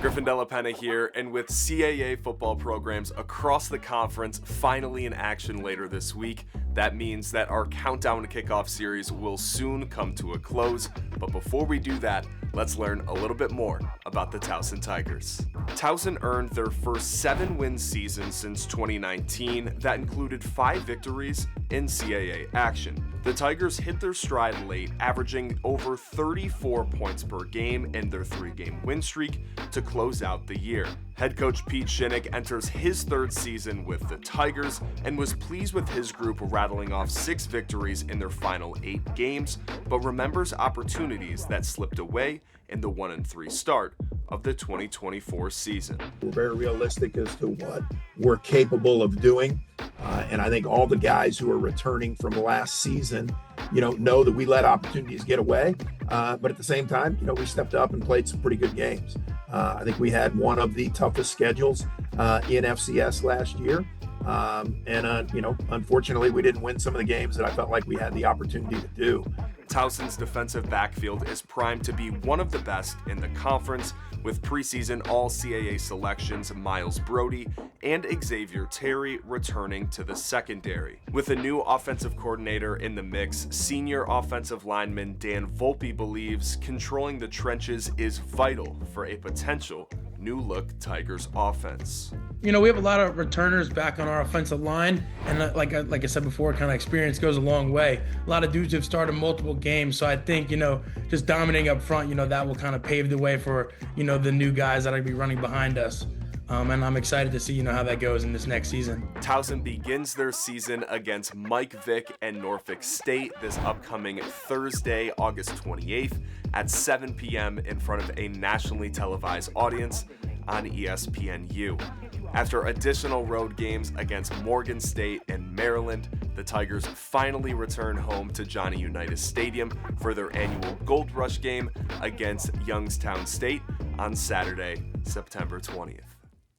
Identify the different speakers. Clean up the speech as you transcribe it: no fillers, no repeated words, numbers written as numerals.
Speaker 1: Griffin Della Penna here, and with CAA football programs across the conference finally in action later this week, that means that our Countdown to Kickoff series will soon come to a close. But before we do that, let's learn a little bit more about the Towson Tigers. Towson earned their first 7-win season since 2019 that included 5 victories in CAA action. The Tigers hit their stride late, averaging over 34 points per game in their 3-game win streak to close out the year. Head Coach Pete Shinnick enters his 3rd season with the Tigers and was pleased with his group rattling off 6 victories in their final 8 games, but remembers opportunities that slipped away in the 1-3 start of the 2024 season.
Speaker 2: We're very realistic as to what we're capable of doing. And I think all the guys who are returning from last season, know that we let opportunities get away. But at the same time, we stepped up and played some pretty good games. I think we had one of the toughest schedules in FCS last year. Unfortunately, we didn't win some of the games that I felt like we had the opportunity to do.
Speaker 1: Towson's defensive backfield is primed to be one of the best in the conference, with preseason All-CAA selections Miles Brody and Xavier Terry returning to the secondary. With a new offensive coordinator in the mix, senior offensive lineman Dan Volpe believes controlling the trenches is vital for a potential new-look Tigers offense.
Speaker 3: We have a lot of returners back on our offensive line, and like I said before, kind of experience goes a long way. A lot of dudes have started multiple games, so I think, just dominating up front, that will kind of pave the way for, the new guys that are going to be running behind us. And I'm excited to see, how that goes in this next season.
Speaker 1: Towson begins their season against Mike Vick and Norfolk State this upcoming Thursday, August 28th at 7 p.m. in front of a nationally televised audience on ESPNU. After additional road games against Morgan State and Maryland, the Tigers finally return home to Johnny Unitas Stadium for their annual Gold Rush game against Youngstown State on Saturday, September 20th.